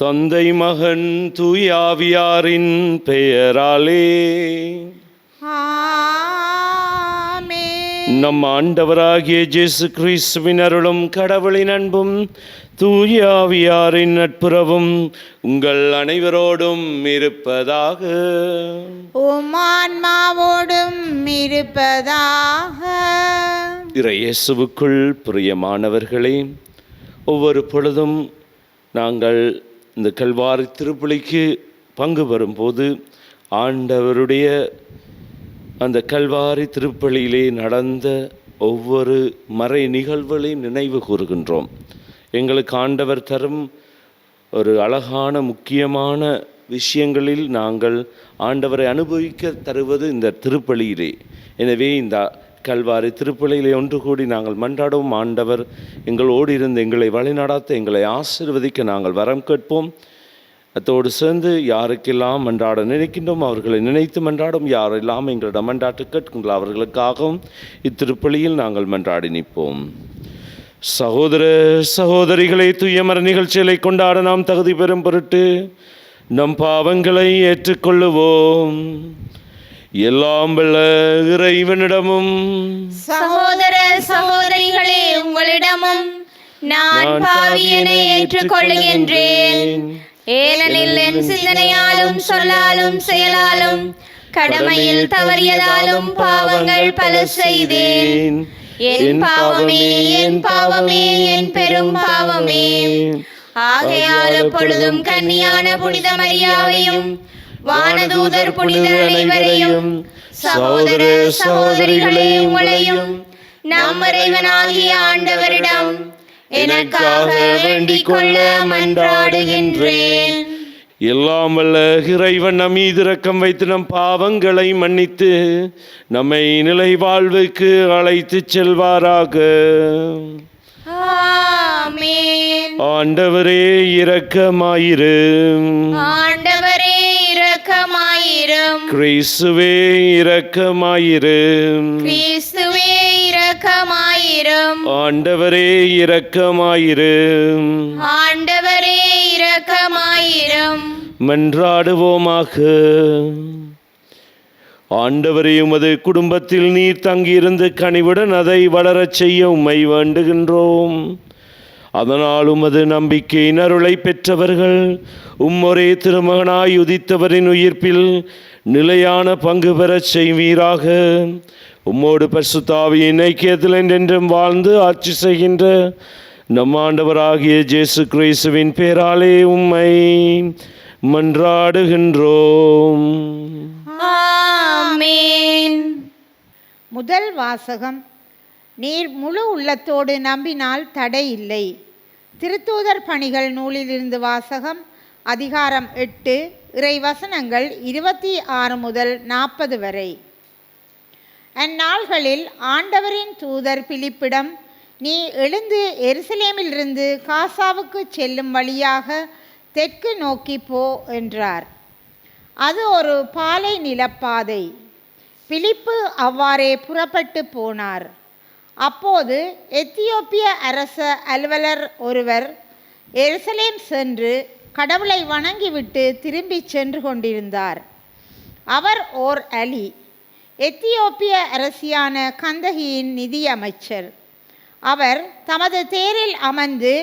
தந்தை மகன் தூய ஆவியாரின் பெயராலே ஆமென். நம் ஆண்டவராகிய இயேசு கிறிஸ்துவின் அருளும் கடவுளின் அன்பும் தூய ஆவியாரின் நட்புறவும் உங்கள் அனைவரோடும் இருப்பதாக. உம் ஆன்மாவோடும் இருப்பதாக. இயேசுவுக்குள் பிரியமானவர்களே, ஒவ்வொரு பொழுதும் நாங்கள் இந்த கல்வாரி திருப்பலிக்கு பங்கு பெறும்போது ஆண்டவருடைய அந்த கல்வாரி திருப்பலியிலே நடந்த ஒவ்வொரு மறை நிகழ்வுகளையும் நினைவு கூறுகின்றோம். எங்களுக்கு ஆண்டவர் தரும் ஒரு அழகான முக்கியமான விஷயங்களில் நாங்கள் ஆண்டவரை அனுபவிக்க தருவது இந்த திருப்பலியிலே. எனவே இந்த கல்வாரி திருப்பலியிலே ஒன்று கூடி நாங்கள் மன்றாடும். ஆண்டவர் எங்களோடு இருந்து எங்களை வழிநடாத்த, எங்களை ஆசீர்வதிக்க நாங்கள் வரம் கேட்போம். அத்தோடு சேர்ந்து யாருக்கெல்லாம் மன்றாட நினைக்கின்றோம் அவர்களை நினைத்து மன்றாடும். யாரெல்லாம் எங்களிடம் மன்றாட்டு கேட்கின்றோம் அவர்களுக்காகவும் இத்திருப்பலியில் நாங்கள் மன்றாடி நிற்போம். சகோதர சகோதரிகளை தூயமர நிகழ்ச்சிகளை கொண்டாட நாம் தகுதி பெறும் பொருட்டு நம் பாவங்களை ஏற்றுக்கொள்ளுவோம். எல்லாம் வல்ல இறைவனிடமும் சகோதர சகோதரிகளே உங்களிடமும் நான் பாவியனை ஏற்றுக்கொள்கின்றேன். ஏனெனில் என் சிந்தனையாலும் சொல்லாலும் செயலாலும் கடமையில் தவறியதாலும் பாவங்கள் பல செய்தேன். என் பாவமே, என் பாவமே, என் பெரும் பாவமே. ஆகையால் எப்பொழுதும் கன்னியான புனித மரியாவையும் வானதூதர் புனிதர் அனைவரையும் சகோதர சகோதரிகளே உங்களையும் நம் இறைவனாகிய ஆண்டவரிடம் எனக்காக வேண்டிக் கொள்ள மன்றாடுகின்றேன். எல்லாம் வல்ல இறைவன் நம் மீது இரக்கம் வைத்து நம் பாவங்களை மன்னித்து நம்மை நிலை வாழ்வுக்கு அழைத்து செல்வாராக. ஆமென். ஆண்டவரே இரக்கமாயிரும். ஆண்டவரே இரக்கமாயிரும். கிறிஸ்துவே இரக்கமாயிரும். கிறிஸ்துவே இரக்கமாயிரும். ஆண்டவரே இரக்கமாயிரும். ஆண்டவரே இரக்கமாயிரும். மன்றாடுவோமாக. ஆண்டவரே, உமது குடும்பத்தில் நீர் தங்கியிருந்து கனிவுடன் அதை வளரச் செய்ய உம்மை வேண்டுகின்றோம். அதனால் உமது நம்பிக்கையின் அருளை பெற்றவர்கள் உம்மொரே திருமகனாய் உதித்தவரின் உயிர்ப்பில் நிலையான பங்கு பெறச் செய்வீராக. உம்மோடு பரிசுத்த ஆவியின் ஐக்கியத்தில் என்றென்றும் வாழ்ந்து ஆட்சி செய்கின்ற நம் ஆண்டவராகிய இயேசு கிறிஸ்துவின் பேராலே உம்மை மன்றாடுகின்றோம். ஆமென். முதல் வாசகம். நீர் முழு உள்ளத்தோடு நம்பினால் தடை இல்லை. திருத்தூதர் பணிகள் நூலிலிருந்து வாசகம். அதிகாரம் 8, இறைவசனங்கள் 26 முதல் 40 வரை. அந்நாள்களில் ஆண்டவரின் தூதர் பிலிப்பிடம், நீ எழுந்து எருசலேமிலிருந்து காசாவுக்கு செல்லும் வழியாக தெற்கு நோக்கி போ என்றார். அது ஒரு பாலை நிலப்பாதை. பிலிப்பு அவ்வாறே புறப்பட்டு போனார். அப்போது எத்தியோப்பிய அரச அலுவலர் ஒருவர் எருசலேம் சென்று கடவுளை வணங்கிவிட்டு திரும்பி சென்று கொண்டிருந்தார். அவர் ஓர் அலி, எத்தியோப்பிய அரசியான கந்தகியின் நிதி அமைச்சர். அவர் தமது தேரில் அமர்ந்து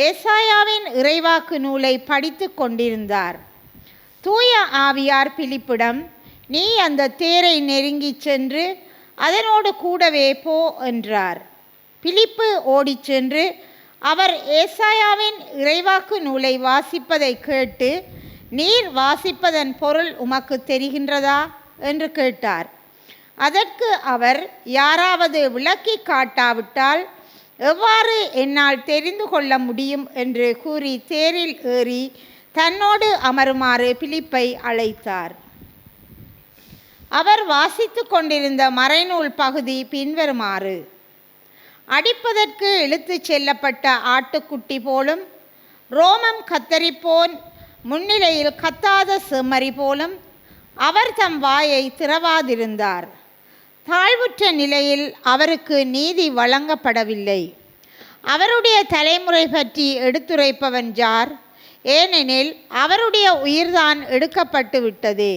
ஏசாயாவின் இறைவாக்கு நூலை படித்து கொண்டிருந்தார். தூய ஆவியார் பிலிப்பிடம், நீ அந்த தேரை நெருங்கி சென்று அதனோடு கூடவே போ என்றார். பிலிப்பு ஓடிச் சென்று அவர் ஏசாயாவின் இறைவாக்கு நூலை வாசிப்பதை கேட்டு, நீர் வாசிப்பதன் பொருள் உமக்கு தெரிகின்றதா என்று கேட்டார். அதற்கு அவர், யாராவது விளக்கி காட்டாவிட்டால் எவ்வாறு என்னால் தெரிந்து கொள்ள முடியும் என்று கூறி தேரில் ஏறி தன்னோடு அமருமாறு பிலிப்பை அழைத்தார். அவர் வாசித்து கொண்டிருந்த மறைநூல் பகுதி பின்வருமாறு: அடிப்பதற்கு இழுத்துச் செல்லப்பட்ட ஆட்டுக்குட்டி போலும், ரோமம் கத்தரிப்போன் முன்னிலையில் கத்தாத செம்மறி போலும் அவர் தம் வாயை திறவாதிருந்தார். தாழ்வுற்ற நிலையில் அவருக்கு நீதி வழங்கப்படவில்லை. அவருடைய தலைமுறை பற்றி எடுத்துரைப்பவன் யார்? ஏனெனில் அவருடைய உயிர்தான் எடுக்கப்பட்டு விட்டதே.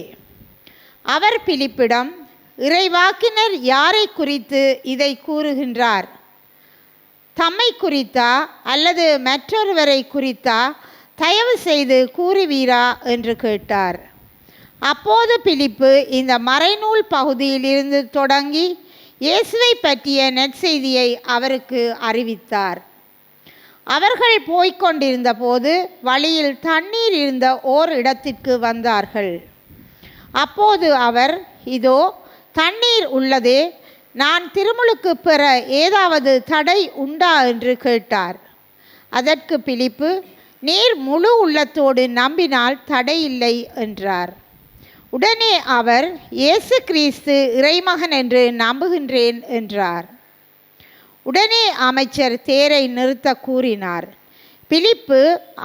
அவர் பிலிப்பிடம், இறைவாக்கினர் யாரை குறித்து இதை கூறுகின்றார்? தம்மை குறித்தா அல்லது மற்றொருவரை குறித்தா? தயவு செய்து கூறுவீரா என்று கேட்டார். அப்போது பிலிப்பு இந்த மறைநூல் பகுதியிலிருந்து தொடங்கி இயேசுவை பற்றிய நற்செய்தியை அவருக்கு அறிவித்தார். அவர்கள் போய்கொண்டிருந்த போது வழியில் தண்ணீர் இருந்த ஓர் இடத்திற்கு வந்தார்கள். அப்போது அவர், இதோ தண்ணீர் உள்ளதே, நான் திருமுழுக்கு பெற ஏதாவது தடை உண்டா என்று கேட்டார். அதற்கு பிலிப்பு, நீர் முழு உள்ளத்தோடு நம்பினால் தடையில்லை என்றார். உடனே அவர், இயேசு கிறிஸ்து இறைமகன் என்று நம்புகின்றேன் என்றார். உடனே அமைச்சர் தேரை நிறுத்த கூறினார். பிலிப்பு,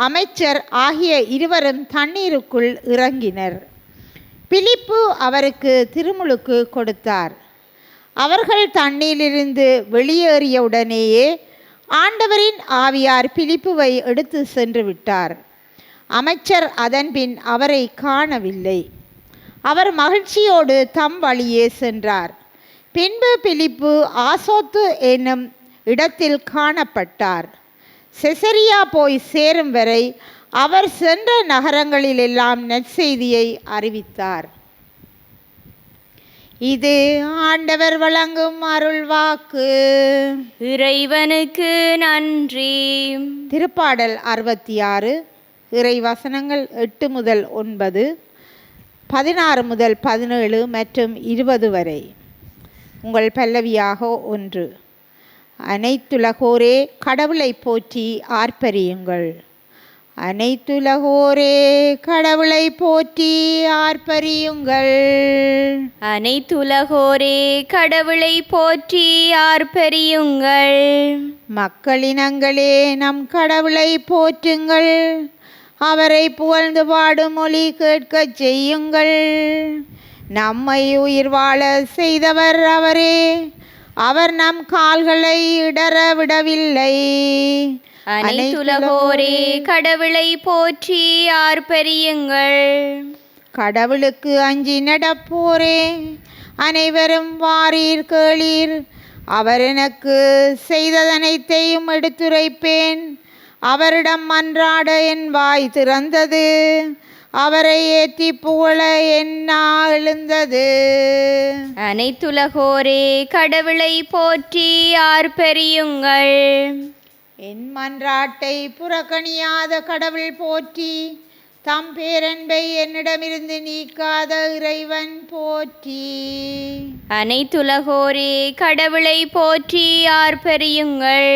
அமைச்சர் ஆகிய இருவரும் தண்ணீருக்குள் இறங்கினர். பிலிப்பு அவருக்கு திருமுழுக்கு கொடுத்தார். அவர்கள் தண்ணீரிலிருந்து வெளியேறியவுடனேயே ஆண்டவரின் ஆவியார் பிலிப்புவை எடுத்து சென்று விட்டார். அமைச்சர் அதன்பின் அவரை காணவில்லை. அவர் மகிழ்ச்சியோடு தம் வழியே சென்றார். பின்பு பிலிப்பு ஆசோத்து என்னும் இடத்தில் காணப்பட்டார். செசரியா போய் சேரும் வரை அவர் சென்ற நகரங்களிலெல்லாம் நற்செய்தியை அறிவித்தார். இது ஆண்டவர் வழங்கும் அருள்வாக்கு. இறைவனுக்கு நன்றி. திருப்பாடல் 66, இறை வசனங்கள் 8 முதல் 9, 16 முதல் 17 மற்றும் 20 வரை. உங்கள் பல்லவியாக 1. அனைத்துலகோரே கடவுளை போற்றி ஆர்ப்பரியுங்கள். அனைத்துலகோரே கடவுளை போற்றி ஆர்ப்பரியுங்கள். அனைத்துலகோரே கடவுளை போற்றி ஆர்ப்பரியுங்கள். மக்களினங்களே நம் கடவுளை போற்றுங்கள். அவரை புகழ்ந்து பாடும் மொழி கேட்கச் செய்யுங்கள். நம்மை உயிர் வாழ செய்தவர் அவரே. அவர் நம் கால்களை இடற விடவில்லை. அனைத்துலகோரே கடவுளை போற்றி ஆர்ப்பரியுங்கள். கடவுளுக்கு அஞ்சி நடப்போரே, அனைவரும் வாரீர் கேளீர். அவர் எனக்கு செய்ததனைத்தையும் எடுத்துரைப்பேன். அவரிடம் மன்றாட என் வாய் திறந்தது. அவரை ஏற்றி புகழ என் நா எழுந்தது. அனைத்துலகோரே கடவுளை போற்றி ஆர்ப்பரியுங்கள். என் மன்றாட்டை புறக்கணியாத கடவுள் போற்றி. தம் பேரன்பை என்னிடமிருந்து நீக்காத இறைவன் போற்றி. அனைத்துலகோரே கடவுளை போற்றி ஆர்ப்பரியுங்கள்.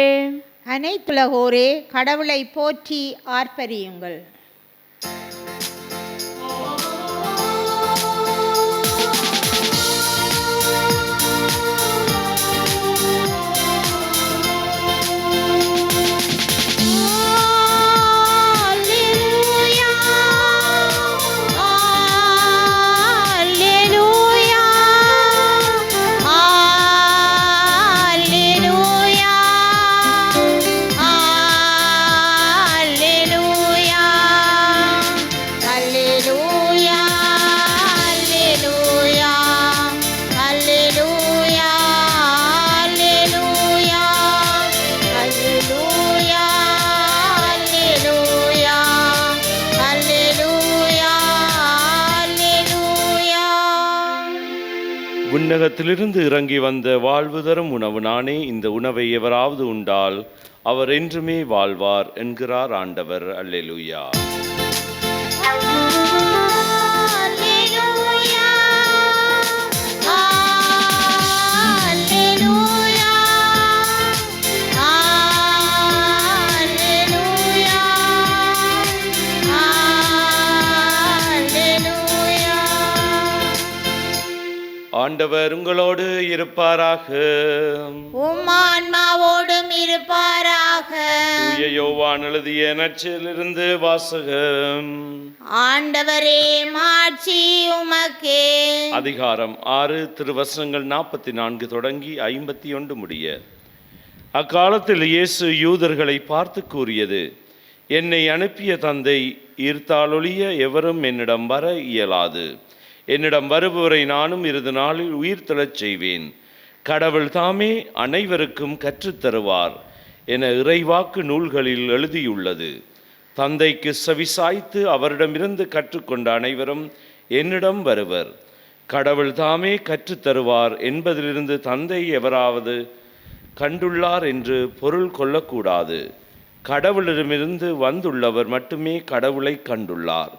அனைத்துலகோரே கடவுளை போற்றி ஆர்ப்பரியுங்கள். விண்ணகத்திலிருந்து இறங்கி வந்த வாழ்வு தரும் உணவு நானே. இந்த உணவை எவராவது உண்டால் அவர் என்றுமே வாழ்வார் என்கிறார் ஆண்டவர். அல்லேலூயா. ஆண்டவர் உங்களோடு இருப்பாராக. உம் ஆன்மாவோடும் இருப்பாராக. தூய யோவான் எழுதிய நற்செய்தியிலிருந்து வாசகம். ஆண்டவரே மாட்சி உமக்கே. அதிகாரம் 6, திருவசனங்கள் 44 தொடங்கி 51 முடிய. அக்காலத்தில் இயேசு யூதர்களை பார்த்து கூறியது, என்னை அனுப்பிய தந்தை ஈர்த்தாலொழிய எவரும் என்னிடம் வர இயலாது. என்னிடம் வருபவரை நானும் இறுதி நாளில் உயிர்த்தெழச் செய்வேன். கடவுள் தாமே அனைவருக்கும் கற்றுத்தருவார் என இறைவாக்கு நூல்களில் எழுதியுள்ளது. தந்தைக்கு செவிசாய்த்து அவரிடமிருந்து கற்றுக்கொண்ட அனைவரும் என்னிடம் வருவர். கடவுள் தாமே கற்றுத்தருவார் என்பதிலிருந்து தந்தை எவராவது கண்டுள்ளார் என்று பொருள் கொள்ளக்கூடாது. கடவுளிடமிருந்து வந்துள்ளவர் மட்டுமே கடவுளை கண்டுள்ளார்.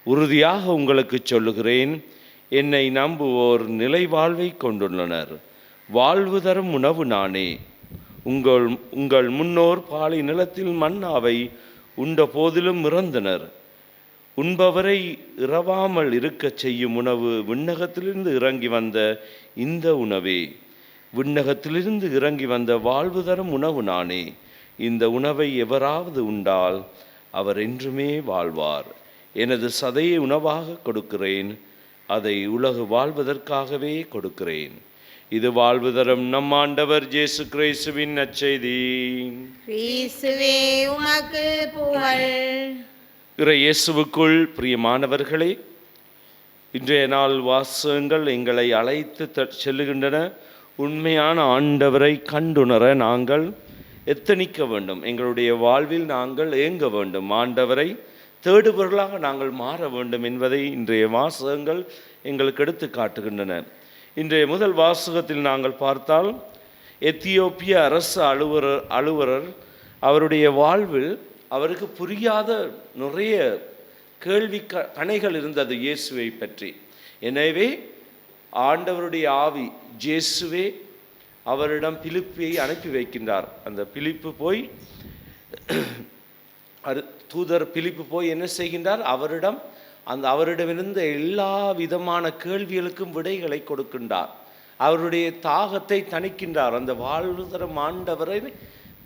உறுதியாக உங்களுக்கு சொல்லுகிறேன், என்னை நம்புவோர் நிலை வாழ்வை கொண்டுள்ளனர். வாழ்வு தரும் உணவு நானே. உங்கள் முன்னோர் பாலை நிலத்தில் மன்னாவை உண்ட போதிலும் இறந்தனர். உண்பவரை இரவாமல் இருக்கச் செய்யும் உணவு விண்ணகத்திலிருந்து இறங்கி வந்த இந்த உணவே. விண்ணகத்திலிருந்து இறங்கி வந்த வாழ்வு தரும் உணவு நானே. இந்த உணவை எவராவது உண்டால் அவர் என்றுமே வாழ்வார். எனது சதையை உணவாக கொடுக்கிறேன். அதை உலகு வாழ்வதற்காகவே கொடுக்கிறேன். இது வாழ்வு தரும் நம் ஆண்டவர் இயேசு கிறிஸ்துவின் நற்செய்தி. கிறிஸ்துவே உமக்கு புகழ். இறை இயேசுவுக்குள் பிரியமானவர்களே, இன்றைய நாள் வாசகங்கள் எங்களை அழைத்து செல்லுகின்றன. உண்மையான ஆண்டவரை கண்டுணர நாங்கள் எத்தனிக்க வேண்டும். எங்களுடைய வாழ்வில் நாங்கள் ஏங்க வேண்டும். ஆண்டவரை தேடுபவர்களாக நாங்கள் மாற வேண்டும் என்பதை இன்றைய வாசகங்கள் எங்களுக்கு எடுத்து காட்டுகின்றன. இன்றைய முதல் வாசகத்தில் நாங்கள் பார்த்தால், எத்தியோப்பிய அரசு அலுவலர் அவருடைய வாழ்வில் அவருக்கு புரியாத நிறைய கேள்வி கணைகள் இருந்தது இயேசுவை பற்றி. எனவே ஆண்டவருடைய ஆவி இயேசுவே அவரிடம் பிலிப்பை அனுப்பி வைக்கின்றார். அந்த பிலிப்பு போய் தூதர் பிலிப்பு போய் என்ன செய்கின்றார்? அவரிடமிருந்த எல்லா விதமான கேள்விகளுக்கும் விடைகளை கொடுக்கின்றார். அவருடைய தாகத்தை தணிக்கின்றார். அந்த வாழ்வு தரும் ஆண்டவரை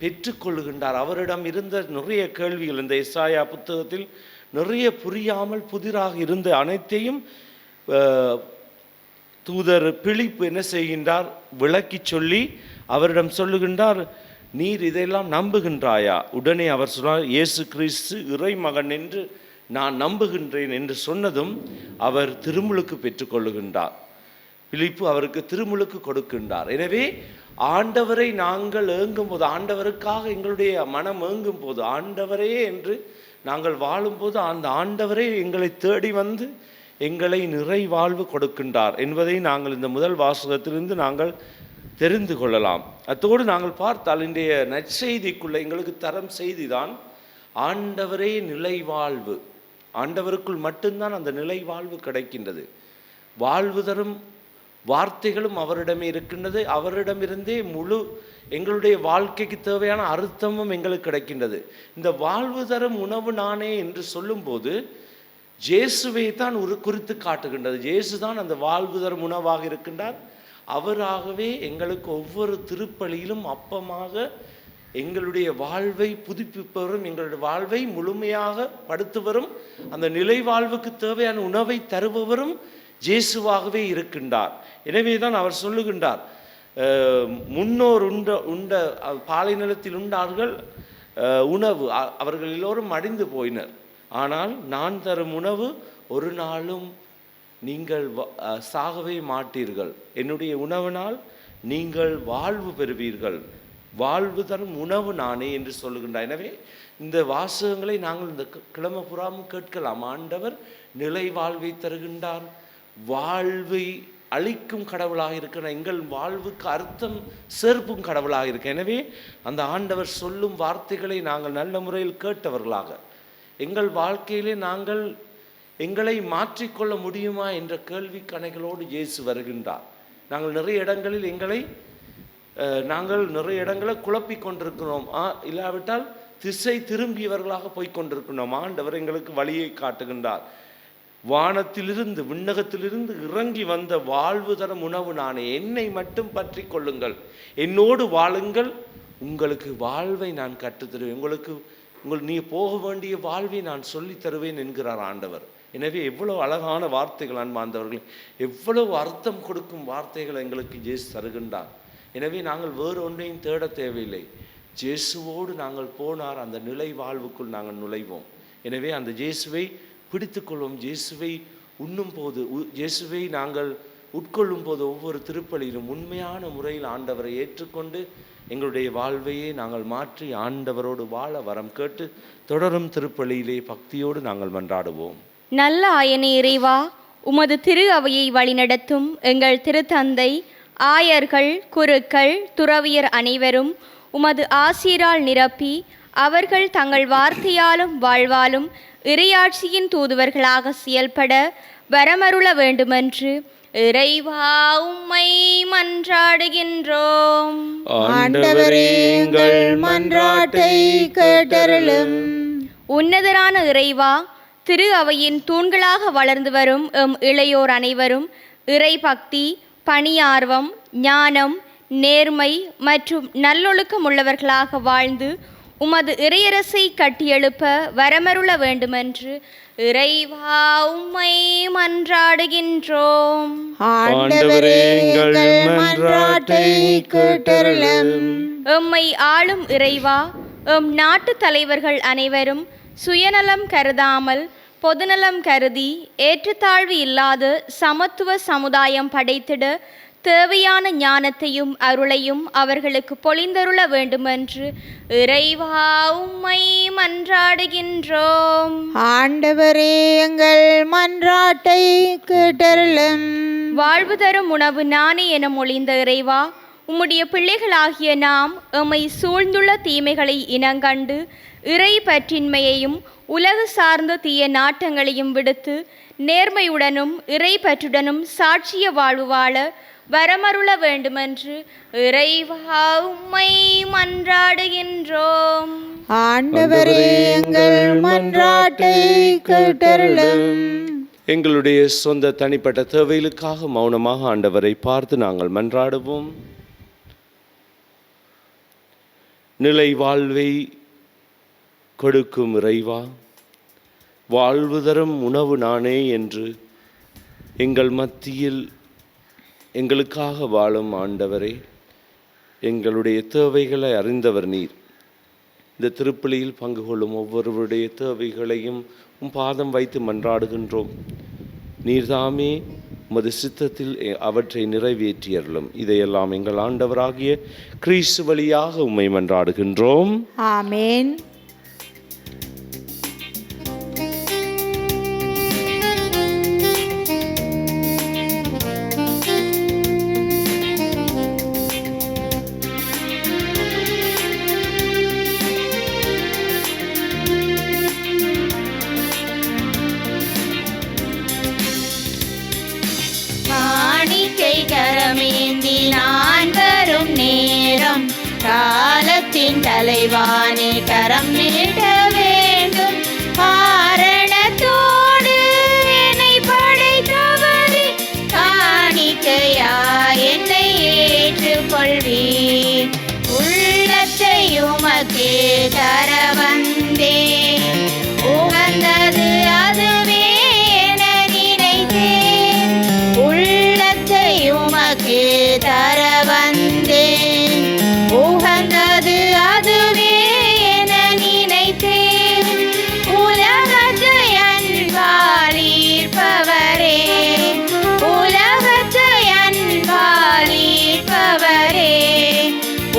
பெற்றுக்கொள்கின்றார். அவரிடம் இருந்த நிறைய கேள்விகள், இந்த எசாயா புத்தகத்தில் நிறைய புரியாமல் புதிராக இருந்த அனைத்தையும் தூதர் பிலிப்பு என்ன செய்கின்றார்? விளக்கி சொல்லி அவரிடம் சொல்லுகின்றார், நீர் இதையெல்லாம் நம்புகின்றாயா? உடனே அவர் சொன்னார், இயேசு கிறிஸ்து இறைமகன் என்று நான் நம்புகின்றேன் என்று சொன்னதும் அவர் திருமுழுக்கு பெற்றுக்கொள்ளுகின்றார். பிலிப்பு அவருக்கு திருமுழுக்கு கொடுக்கின்றார். எனவே ஆண்டவரை நாங்கள் ஏங்கும் போது, ஆண்டவருக்காக எங்களுடைய மனம் ஏங்கும் போது, ஆண்டவரே என்று நாங்கள் வாழும்போது அந்த ஆண்டவரே எங்களை தேடி வந்து எங்களை நிறை வாழ்வு கொடுக்கின்றார் என்பதை நாங்கள் இந்த முதல் வாசகத்திலிருந்து நாங்கள் தெரிந்து கொள்ளலாம். அத்தோடு நாங்கள் பார்த்தால் இன்றைய நற்செய்திக்குள்ள எங்களுக்கு தரும் செய்தி தான் ஆண்டவரே நிலை வாழ்வு. ஆண்டவருக்குள் மட்டும்தான் அந்த நிலை வாழ்வு கிடைக்கின்றது. வாழ்வு தரும் வார்த்தைகளும் அவரிடமே இருக்கின்றது. அவரிடமிருந்தே முழு எங்களுடைய வாழ்க்கைக்கு தேவையான அர்த்தமும் எங்களுக்கு கிடைக்கின்றது. இந்த வாழ்வு தரும் உணவு நானே என்று சொல்லும்போது இயேசுவை தான் குறித்து காட்டுகின்றது. இயேசு தான் அந்த வாழ்வு தரும் உணவாக இருக்கின்றார். அவராகவே எங்களுக்கு ஒவ்வொரு திருப்பலியிலும் அப்பமாக எங்களுடைய வாழ்வை புதுப்பிப்பவரும் எங்களுடைய வாழ்வை முழுமையாக படுத்துவரும் அந்த நிலை வாழ்வுக்கு தேவையான உணவை தருபவரும் இயேசுவாகவே இருக்கின்றார். எனவே தான் அவர் சொல்லுகின்றார், முன்னோர் உண்ட பாலை நிலத்தில் உண்டார்கள் உணவு, அவர்கள் எல்லோரும் மடிந்து போயினர். ஆனால் நான் தரும் உணவு ஒரு நாளும் நீங்கள் சாகவே மாட்டீர்கள். என்னுடைய உணவினால் நீங்கள் வாழ்வு பெறுவீர்கள். வாழ்வு தரும் உணவு நானே என்று சொல்லுகின்றார். எனவே இந்த வாசகங்களை நாங்கள் இந்த கிழமை புறாமும் கேட்கலாம். ஆண்டவர் நிலை வாழ்வை தருகின்றார். வாழ்வை அளிக்கும் கடவுளாக இருக்கிற எங்கள் வாழ்வுக்கு அர்த்தம் சேர்ப்பும் கடவுளாக இருக்க. எனவே அந்த ஆண்டவர் சொல்லும் வார்த்தைகளை நாங்கள் நல்ல முறையில் கேட்டவர்களாக எங்கள் வாழ்க்கையிலே நாங்கள் எங்களை மாற்றிக்கொள்ள முடியுமா என்ற கேள்வி கணைகளோடு இயேசு வருகின்றார். நாங்கள் நிறைய இடங்களை குழப்பிக் கொண்டிருக்கிறோம். இல்லாவிட்டால் திசை திரும்பியவர்களாக போய்கொண்டிருக்கிறோம். ஆண்டவர் எங்களுக்கு வழியை காட்டுகின்றார். வானத்திலிருந்து விண்ணகத்திலிருந்து இறங்கி வந்த வாழ்வு தரும் உணவு நானே. என்னை மட்டும் பற்றி கொள்ளுங்கள், என்னோடு வாழுங்கள், உங்களுக்கு வாழ்வை நான் கற்றுத்தருவேன், நீ போக வேண்டிய வாழ்வை நான் சொல்லித் தருவேன் என்கிறார் ஆண்டவர். எனவே எவ்வளவு அழகான வார்த்தைகள் அன்பார்ந்தவர்கள், எவ்வளவு அர்த்தம் கொடுக்கும் வார்த்தைகள் எங்களுக்கு இயேசு தருகின்றார். எனவே நாங்கள் வேறு ஒன்றையும் தேட தேவையில்லை. இயேசுவோடு நாங்கள் போனார் அந்த நிலை வாழ்வுக்குள் நாங்கள் நுழைவோம். எனவே அந்த இயேசுவை பிடித்துக்கொள்வோம். இயேசுவை உண்ணும் போது, இயேசுவை நாங்கள் உட்கொள்ளும் போது ஒவ்வொரு திருப்பலியிலும் உண்மையான முறையில் ஆண்டவரை ஏற்றுக்கொண்டு எங்களுடைய வாழ்வையே நாங்கள் மாற்றி ஆண்டவரோடு வாழ வரம் கேட்டு தொடரும் திருப்பலியிலே பக்தியோடு நாங்கள் மன்றாடுவோம். நல்ல ஆயனே இறைவா, உமது திரு அவையை வழிநடத்தும் எங்கள் திருத்தந்தை, ஆயர்கள், குருக்கள், துறவியர் அனைவரும் உமது ஆசீரால் நிரப்பி அவர்கள் தங்கள் வார்த்தையாலும் வாழ்வாலும் இறையாட்சியின் தூதுவர்களாக செயல்பட வரமருள வேண்டுமென்று இறைவா உம்மை மன்றாடுகின்றோம். ஆண்டவரே, எங்கள் மன்றாட்டை கேட்டருளும். உன்னதரான இறைவா, திரு அவையின் தூண்களாக வளர்ந்து வரும் எம் இளையோர் அனைவரும் இறை பக்தி, பணியார்வம், ஞானம், நேர்மை மற்றும் நல்லொழுக்கம் உள்ளவர்களாக வாழ்ந்து உமது இறையரசை கட்டியெழுப்ப வரமருள வேண்டுமென்று இறைவா உம்மை மன்றாடுகின்றோம். ஆண்டவரே, எங்கள் மன்றாட்டை கேட்டருளும். எம்மை ஆளும் இறைவா, எம் நாட்டு தலைவர்கள் அனைவரும் சுயநலம் கருதாமல் பொதுநலம் கருதி ஏற்றத்தாழ்வு இல்லாத சமத்துவ சமுதாயம் படைத்திட தேவையான ஞானத்தையும் அருளையும் அவர்களுக்கு பொழிந்தருள வேண்டுமென்று இறைவா உம்மை மன்றாடுகின்றோம். ஆண்டவரே, எங்கள் மன்றாட்டை கேட்டருளும். வாழ்வு தரும் உணவு நானே என மொழிந்த இறைவா, உம்முடைய பிள்ளைகளாகிய நாம் எம்மை சூழ்ந்துள்ள தீமைகளை இனங்கண்டு இறை பற்றின்மையையும் உலகு சார்ந்த தீய நாட்டங்களையும் விடுத்து நேர்மையுடனும் இறை பற்றுடனும் சாட்சிய வாழ்வு வாழ வரமருள வேண்டுமென்று இறைவா உம்மை மன்றாடுகின்றோம். ஆண்டவரே, எங்கள் மன்றாட்டை கேட்டருளும். எங்களுடைய சொந்த தனிப்பட்ட தேவைகளுக்காக மௌனமாக ஆண்டவரை பார்த்து நாங்கள் மன்றாடுவோம். நிலை வாழ்வை கொடுக்கும் இறைவா, வாழ்வு தரும் உணவு நானே என்று எங்கள் மத்தியில் எங்களுக்காக வாழும் ஆண்டவரே, எங்களுடைய தேவைகளை அறிந்தவர் நீர். இந்த திருப்பலியில் பங்கு கொள்ளும் ஒவ்வொருவருடைய தேவைகளையும் பாதம் வைத்து மன்றாடுகின்றோம். நீர்தாமே உமது சித்தத்தில் அவற்றை நிறைவேற்றியருளும். இதையெல்லாம் எங்கள் ஆண்டவராகிய கிறிஸ்து வழியாக உம்மை மன்றாடுகின்றோம். ஆமேன். கரமேந்தி நான் வரும் நேரம், காலத்தின் தலைவானே கரம் நீட்ட வேண்டும். காரணத்தோடு என்னை படைத்தவரே, காணிக்கையா என்னை ஏற்றுக்கொள்வீர். உள்ளத்தை உமக்கே தர வந்தேன், உகந்தது அதுவே என நினைத்தேன். உள்ளத்தை உமக்கே தர வந்தேன், உகந்தது அதுவே என நினைத்தேன். உலகத்தை அன்பால் ஈர்ப்பவரே, உலகத்தை அன்பால் ஈர்ப்பவரே,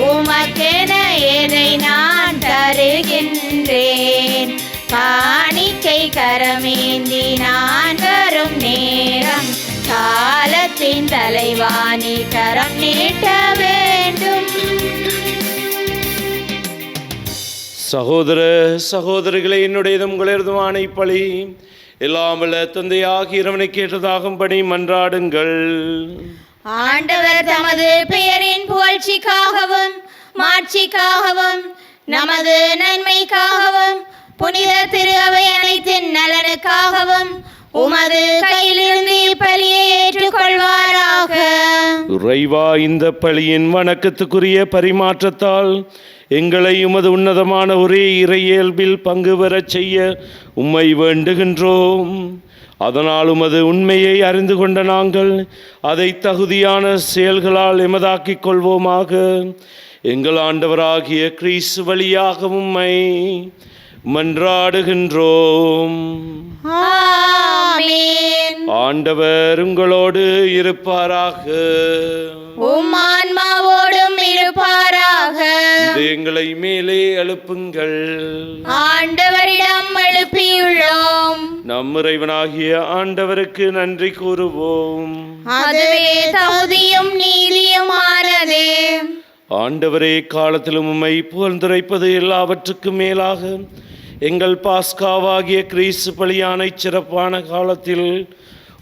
உமக்கென எதை நான் தருகின்றேன். காணிக்கை கரமேந்தி நான் வரும் நேரம், காலத்தின் தலைவாணி கரம் நீட்ட வேண்டும். சகோதர சகோதரிகளை, என்னுடையதும் உங்களதுமான இப்பலி எல்லாம் வல்ல தந்தையாகி இறைவனை கேட்டதாகும்படி மன்றாடுங்கள். ஆண்டவர் தமது பெயரின் புகழ்ச்சிக்காகவும் மாட்சிக்காகவும் நமது நன்மைக்காகவும் புனித திரு அவை அனைத்தின் நலனுக்காகவும் உமது கையிலிருந்து பலியை ஏற்றுக்கொள்வாராக. இறைவா, இந்த பலியின் வணக்கத்துக்குரிய பரிமாற்றத்தால் எங்களை உமது உன்னதமான ஒரே இறையியல்பில் பங்கு பெறச் செய்ய உம்மை வேண்டுகின்றோம். அதனால் உமது உண்மையை அறிந்து கொண்ட நாங்கள் அதை தகுதியான செயல்களால் எமதாக்கிக் கொள்வோமாக. எங்கள் ஆண்டவராகிய கிறிஸ்து வழியாக உம்மை மன்றாடுகின்றோம். ஆமென். ஆண்டவர் உங்களோடு இருப்பாராக. உம் ஆன்மாவோடும் இருப்பாராக. இதயங்களை மேலே எழுப்புங்கள். ஆண்டவரிடம் எழுப்பியுள்ளோம். நம் இறைவனாகிய ஆண்டவருக்கு நன்றி கூறுவோம். அதுவே தகுதியும் நீதியுமானதே. ஆண்டவரே, காலத்திலும் உம்மை புகழ்ந்துரைப்பது எல்லாவற்றுக்கும் மேலாக எங்கள் பாஸ்காவாகிய கிறிஸ்து பலியான சிறப்பான காலத்தில்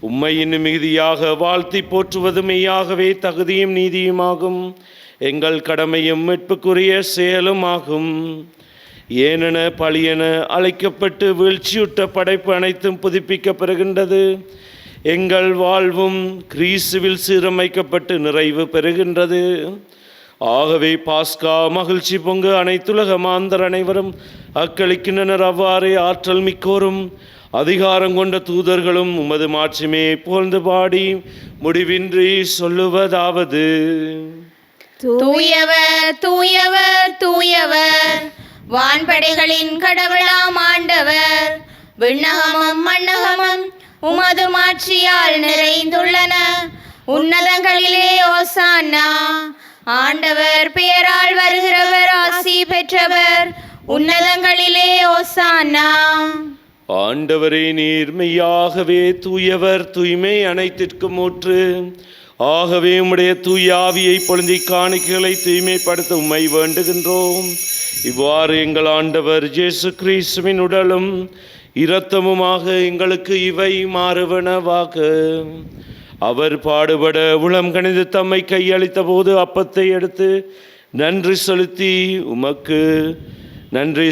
உம்மை இன்னும் மிகுதியாக வாழ்த்தி போற்றுவது மெய்யாகவே தகுதியும் நீதியுமாகும், எங்கள் கடமையும் மீட்புக்குரிய செயலும் ஆகும். ஏனென பழியென அழைக்கப்பட்டு வீழ்ச்சியுற்ற படைப்பு அனைத்தும் புதுப்பிக்கப்படுகின்றது. எங்கள் வாழ்வும் கிறிஸ்துவில் சீரமைக்கப்பட்டு நிறைவு பெறுகின்றது. ஆகவே பாஸ்கா மகிழ்ச்சி பொங்கு அனைத்துலக மாந்தர் அனைவரும் அக்களிக்கின்றனர். அவ்வாறே ஆற்றல் மிக்கோரும் அதிகாரம் கொண்ட தூதர்களும் உமது மாட்சிமே புகழ்ந்து பாடி முடிவின்றி சொல்லுவதாவது: தூயவர் தூயவர் தூயவர், வான்படைகளின் கடவுளாம் ஆண்டவர். விண்ணகமும் மண்ணகமும் உமது மாட்சியால் நிறைந்துள்ளன. உன்னதங்களிலே ஓசானா. ஆண்டவர் பெயரால் வருகிறவர் ஆசி பெற்றவர். உன்னதங்களிலே ஓசானா. ஆண்டவரே, நீர் மெய்யாகவே தூயவர், தூய்மை அனைத்திற்கும் ஊற்று. ஆகவே உம்முடைய தூய ஆவியை பொழுந்தி காணிக்கைகளை தூய்மைப்படுத்த உம்மை வேண்டுகின்றோம். இவ்வாறு எங்கள் ஆண்டவர் இயேசு கிறிஸ்துவின் உடலும் இரத்தமுமாக எங்களுக்கு இவை மாறுவனவாக. அவர் பாடுபட உளம் கணிந்து தம்மை கையளித்த போது அப்பத்தை எடுத்து நன்றி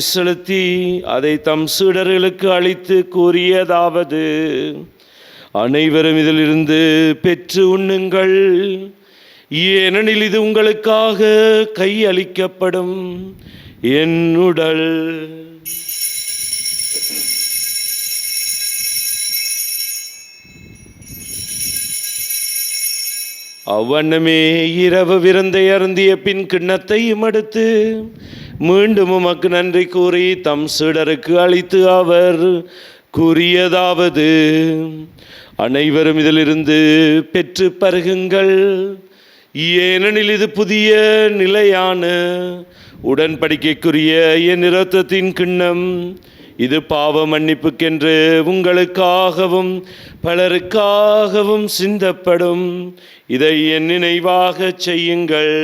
செலுத்தி அதை தம் சீடர்களுக்கு அளித்து கூறியதாவது: அனைவரும் இதிலிருந்து பெற்று உண்ணுங்கள், ஏனெனில் இது உங்களுக்காக கையளிக்கப்படும் என் உடல். அவ்வண்ணமே இரவு விருந்தை அருந்திய பின் கிண்ணத்தையும் எடுத்து மீண்டும் உமக்கு நன்றி கூறி தம் சீடருக்கு அளித்து அவர் கூறியதாவது: அனைவரும் இதிலிருந்து பெற்று பருகுங்கள், ஏனெனில் இது புதிய நிலையான உடன்படிக்கைக்குரிய என் இரத்தத்தின் கிண்ணம். இது பாவ மன்னிப்புக்கென்று உங்களுக்காகவும் பலருக்காகவும் சிந்தப்படும். இதை என் நினைவாக செய்யுங்கள்.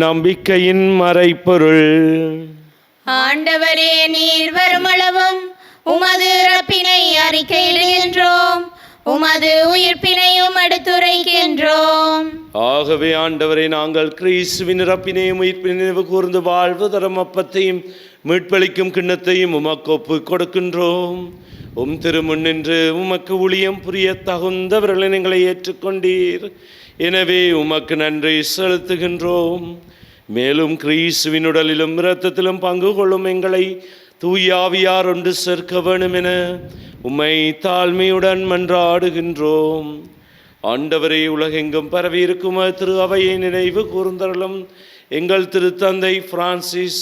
நம்பிக்கையின் மறைப்பொருள். ஆண்டவரே, நீர் வருமளவும் உமது இறப்பினை அறிக்கையிடுகின்றோம், உமது உயிர்ப்பினையும் எடுத்துரைக்கின்றோம். ஆகவே ஆண்டவரை, நாங்கள் கிறிஸ்துவின் இறப்பினையும் உயிர்ப்பினை நினைவு கூர்ந்து வாழ்வு தரும் அப்பத்தையும் மீட்பளிக்கும் கிண்ணத்தையும் உமக்கு ஒப்பு கொடுக்கின்றோம். உம் திருமுன் நின்று உமக்கு ஊழியம் புரிய தகுந்தவர்களை எங்களை ஏற்றுக்கொண்டீர். எனவே உமக்கு நன்றி செலுத்துகின்றோம். மேலும் கிறிஸ்துவின் உடலிலும் இரத்தத்திலும் பங்கு கொள்ளும் எங்களை தூய ஆவியார் ஒன்று சேர்க்க வேண்டும் என உம்மை தாழ்மையுடன் மன்றாடுகின்றோம். ஆண்டவரே, உலகெங்கும் பரவி இருக்கும் திரு அவையை நினைவு கூர்ந்தருளும். எங்கள் திருத்தந்தை பிரான்சிஸ்,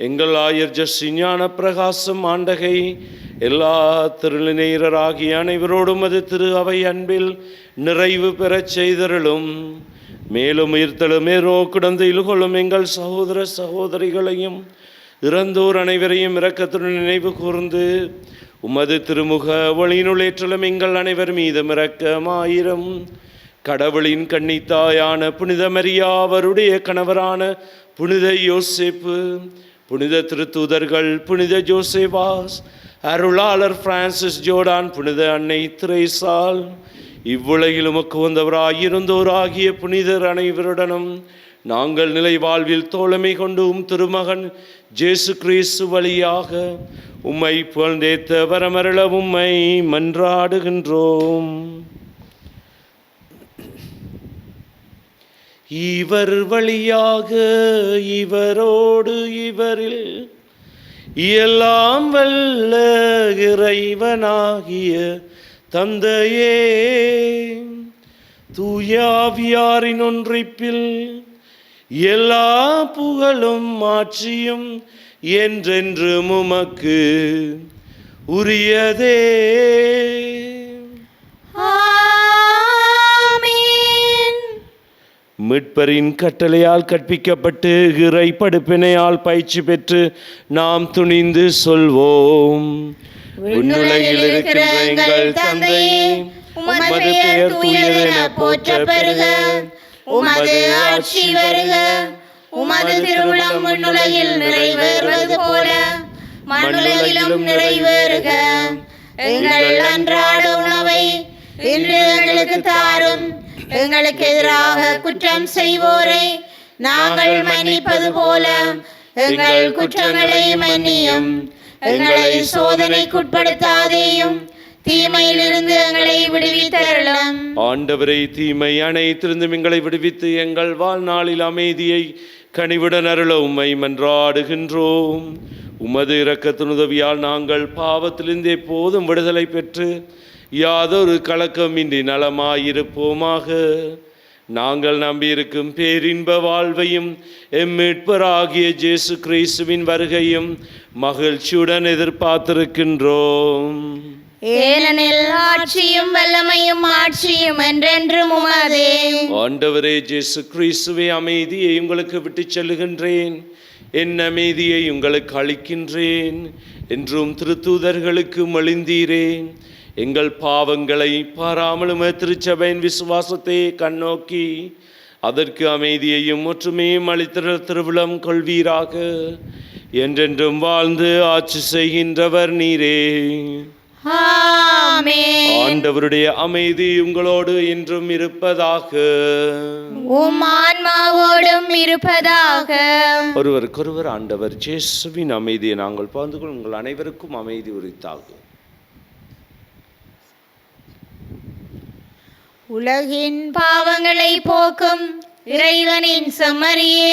எங்கள் ஆயர் ஜஸ்டின் ஞான பிரகாசம் ஆண்டகை, எல்லா திருநிலையராகிய அனைவரோடும் அது திரு அவை அன்பில் நிறைவு பெறச் செய்தருளும். மேலும் உயிர்த்தெழுமேரோ கிடந்து இழுகொள்ளும் எங்கள் சகோதர சகோதரிகளையும் இறந்தோர் அனைவரையும் இரக்கத்துடன் நினைவு கூர்ந்து உமது திருமுக ஒளியினுள்ளேற்றலும் எங்கள் அனைவர் மீதும் இரக்கமாயிரம். கடவுளின் கன்னித்தாயான புனித மரியா, அவருடைய கணவரான புனித யோசேப்பு, புனித திருத்தூதர்கள், புனித ஜோசேபாஸ், அருளாளர் பிரான்சிஸ் ஜோர்டான், புனித அன்னை திரேசால், இவ்வுலகில் உமக்கு வந்தவராயிருந்தோராகிய புனிதர் அனைவருடனும் நாங்கள் நிலை வாழ்வில் தோழமை கொண்டு திருமகன் இயேசு கிறிஸ்து வழியாக உம்மை புகழ்ந்தேத்த வரமருள உம்மை மன்றாடுகின்றோம். இவர் வழியாக, இவரோடு, இவரில் எல்லாம் வல்ல இறைவனாகிய தந்தையே, தூயாவியாரின் ஒன்றிப்பில் எல்லா புகழும் ஆட்சியும் என்றென்று உமக்கு உரியதே. ஆமென். மீட்பரின் கட்டளையால் கற்பிக்கப்பட்டு இறை படிப்பினையால் பயிற்சி பெற்று நாம் துணிந்து சொல்வோம். விண்ணுலகில் இருக்கிற எங்கள் தந்தையே, உமது பெயர் தூயதென போற்றப் பெறுக. உமது ஆட்சி வருக. உமது திருவுளம் விண்ணுலகில் நிறைவேறுவது போல மண்ணுலகிலும் நிறைவேறுக. எங்கள் அன்றாட உணவை இன்று எங்களுக்கு தாரும். எங்களுக்கு எதிராக குற்றம் செய்வோரை நாங்கள் மன்னிப்பது போல எங்கள் குற்றங்களை மன்னியும். எங்களை சோதனைக்குட்படுத்தாதேயும், தீமையிலிருந்து எங்களை விடுவித்தருளும். ஆண்டவரை, தீமை அனைத்திலிருந்து எங்களை விடுவித்து எங்கள் வாழ்நாளில் அமைதியை கனிவுடன் அருள உம்மை மன்றாடுகின்றோம். உமது இரக்கத்தின் உதவியால் நாங்கள் பாவத்திலிருந்து எப்போதும் விடுதலை பெற்று யாதொரு கலக்கமின்றி நலமாயிருப்போமாக. நாங்கள் நம்பியிருக்கும் பேரின்ப வாழ்வையும் எம்மீட்பராகிய இயேசு கிறிஸ்துவின் வருகையும் மகிழ்ச்சியுடன் எதிர்பார்த்திருக்கின்றோம். ஏனெனில் ஆட்சியும் வல்லமையும் மாட்சியும் என்றென்றும் உமதே. ஆண்டவரே இயேசு கிறிஸ்துவே, அமைதியை உங்களுக்கு விட்டுச் செல்லுகின்றேன், என் அமைதியை உங்களுக்கு அளிக்கின்றேன் என்றும் திருத்தூதர்களுக்கு மொழிந்தீரேன். எங்கள் பாவங்களை பாராமலும் திருச்சபையின் விசுவாசத்தை கண்ணோக்கி அதற்கு அமைதியையும் ஒற்றுமையும் அளித்திட திருவிழம் கொள்வீராக. என்றென்றும் வாழ்ந்து ஆட்சி செய்கின்றவர் நீரே. ஆமென். ஆண்டவருடைய அமைதி உங்களோடு என்றும் இருப்பதாக. உம் ஆன்மாவோடும் இருப்பதாக. ஒருவருக்கொருவர் ஆண்டவர் இயேசுவின் அமைதியை நாங்கள் பகிர்ந்து கொள்ள உங்கள் அனைவருக்கும் அமைதி உரித்தாகும். உலகின் பாவங்களை போக்கும் இறைவனின் செம்மறியே,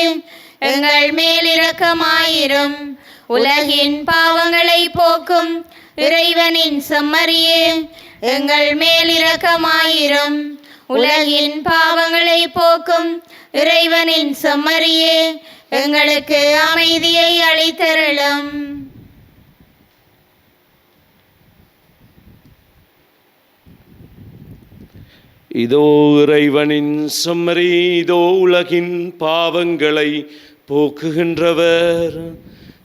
எங்கள் மேல் இரக்கமாயிரும். உலகின் பாவங்களை போக்கும் இறைவனின் செம்மறியே, எங்கள் மேல் இரக்கமாயிரும். உலகின் பாவங்களை போக்கும் இறைவனின் செம்மறியே, எங்களுக்கு அமைதியை அளித்தருளும். இதோ இறைவனின் செம்மறி, இதோ உலகின் பாவங்களை போக்குகின்றவர்.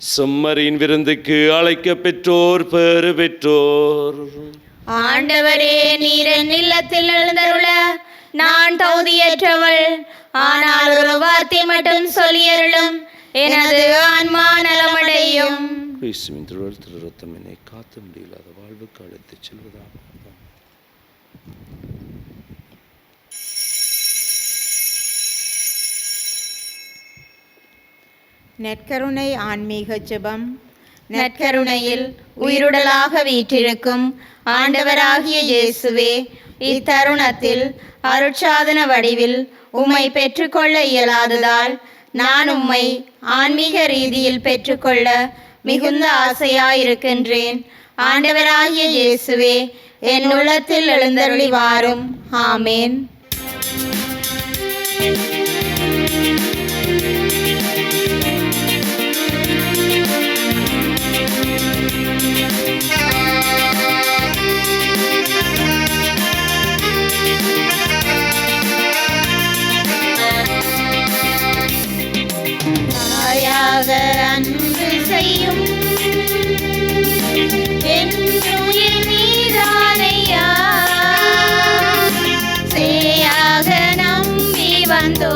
செம்மறியின் விருந்துக்கு அழைக்க பெற்றோர் பேறு பெற்றோர். ஆண்டவரே, நீர் என் இல்லத்தில் எழுந்தருள நான் தகுதியற்றவள். ஆனால் ஒரு வார்த்தை மட்டும் சொல்லியருளும், எனது ஆன்மா நலமடையும். கிறிஸ்துவின் திரு ரத்தம் என்னை காத்து முடியலாத வாழ்வுக்கு அழைத்துச் செல்வதாக. நற்கருணை ஆன்மீக ஜெபம். நற்கருணையில் உயிருடலாக வீற்றிருக்கும் ஆண்டவராகிய இயேசுவே, இத்தருணத்தில் அருட்சாதன வடிவில் உம்மை பெற்றுக்கொள்ள இயலாததால் நான் உம்மை ஆன்மீக ரீதியில் பெற்றுக்கொள்ள மிகுந்த ஆசையாயிருக்கின்றேன். ஆண்டவராகிய இயேசுவே, என் உள்ளத்தில் எழுந்தருளி வாரும். ஆமேன். அன்பு செய்யும் என் உயிர் நீதானையா, சேயாக நம்பி வந்தோ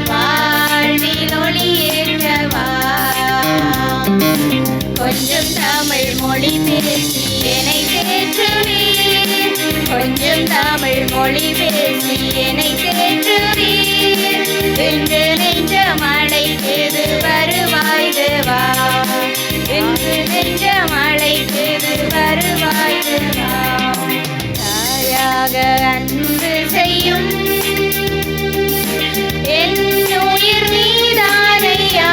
வாழ்வில் ஒளியேற்றவா. கொஞ்சம் தமிழ் மொழி பேசி என்னை தேற்றுவீர், கொஞ்சம் தமிழ் மொழி பேசி என்னை தேற்றுவீர். என்று நெஞ்ச மழை செய்து வருவாய் தேவா, என்று நெஞ்ச மழை செய்து வருவாய் தேவா. தாயாக அன்பு செய்யும் என் உயிர் நீதானையா,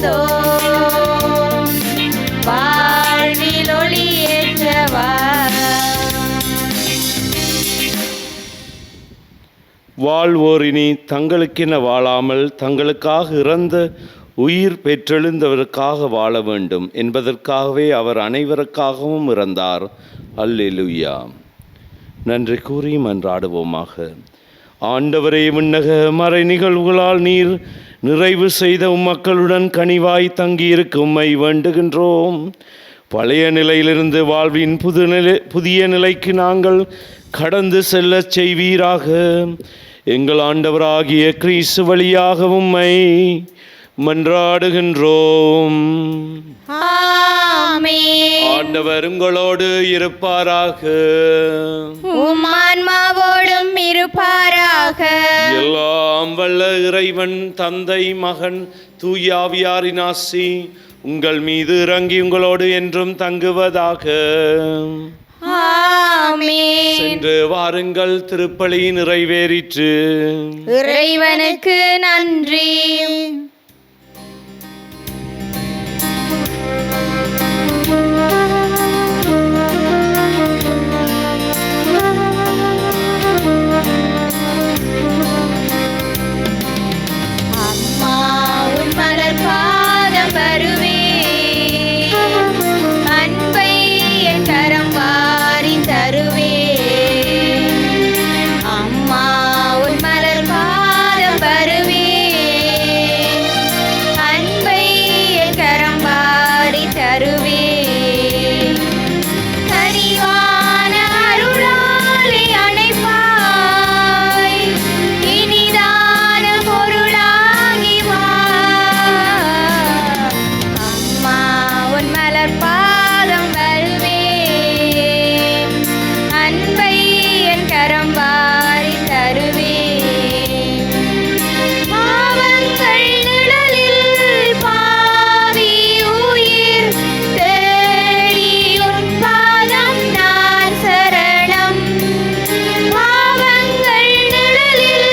வந்தோம் வாழ்வில் ஒளியேற்றவா. வாழ்வோர் இனி தங்களுக்கென வாழாமல் தங்களுக்காக இறந்த உயிர் பெற்றெழுந்தவருக்காக வாழ வேண்டும் என்பதற்காகவே அவர் அனைவருக்காகவும் இறந்தார். அல்லேலூயா. நன்றி கூறி மன்றாடுவோமாக. ஆண்டவரே, விண்ணக மறை நிகழ்வுகளால் நீர் நிறைவு செய்த உம்மக்களுடன் கனிவாய் தங்கியிருக்கும் உம்மை வேண்டுகின்றோம். பழைய நிலையிலிருந்து வாழ்வின் புதிய நிலைக்கு நாங்கள் கடந்து செல்லச் செய்வீராக. எங்கள் ஆண்டவராகிய கிறிஸ்து வழியாக உம்மை மன்றாடுகின்றோம். ஆமென். ஆண்டவர் உங்களோடு இருப்பாராக. உம் ஆன்மாவோடும் இருப்பாராக. எல்லாம் வல்ல இறைவன் தந்தை மகன் தூயாவியாரின் ஆசி உங்கள் மீது இறங்கி உங்களோடு என்றும் தங்குவதாக. ஆமென். சென்று வாருங்கள், திருப்பலி நிறைவேறிற்று. இறைவனுக்கு நன்றி. அம்மா உன் மலர் பாதம் வருவேன், அன்பை என் கரம் வாரி தருவேன். அம்மா உன் மலர் பாதம் வருவேன், அன்பை என் கரம் வாரி தருவேன். கனிவான அருளாலே அணைப்பாய், இனிதான பொருளாகி வா. அம்மா உன் மலர் பாதம் வருவேன், அன்பை என் கரம் வாரி தருவேன். பாவங்கள் நிழலில் பாவி உயிர் தேடி உன் பாதம் நான் சரணம். பாவங்கள் நிழலில்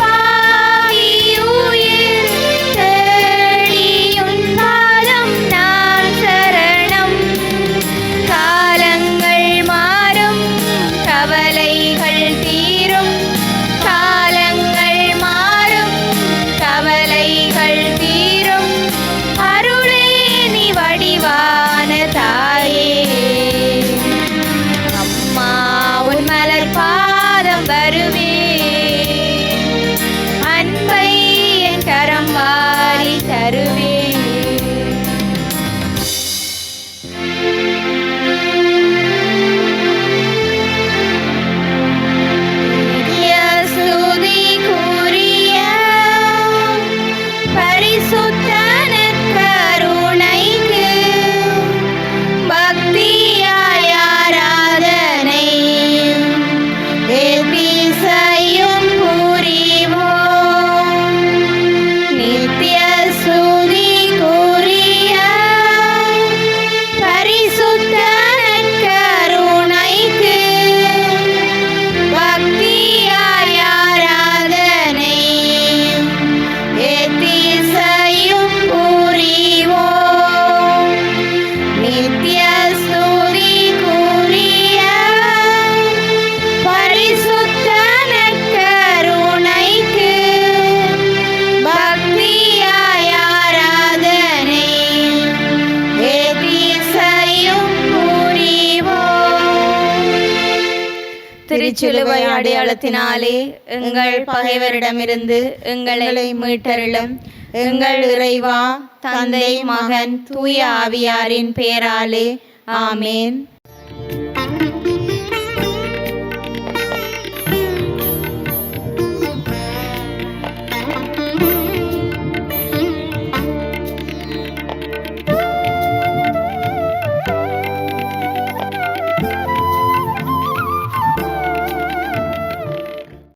பாவி உயிர் தேடி உன் பாதம் நான் சரணம். காலங்கள் மாறும், கவலைகள் தீரும். காலங்கள் மாறும், கவலைகள் தீரும். அருளே நீ வடிவான தாயே. அம்மா உன் மலர் பாதம் வருவேன், அன்பை என் கரம் வாரி தருவேன். ஸ்துதிக்குரிய பரிசுத்தன கருணைக்கு பக்தியாய் ஆராதனை ஏபிசையும் புரிவோம். நித்திய ஸ்துதிக்குரிய பரிசுத்தன கருணைக்கு பக்தியாய் ஆராதனை ஏத்திசையும் புரிவோம். நித்திய ஸ்துதிக்குரிய பரிசுத்தன கருணைக்கு பக்தியாய் ஆராதனை ஏத்திசையும் புரிவோம். திருச்சிலுவை அடையாளத்தினாலே எங்கள் பகைவரிடமிருந்து எங்களை மீட்டருளும். எங்கள் இறைவா, தந்தை மகன் தூய ஆவியாரின் பெயராலே ஆமேன்.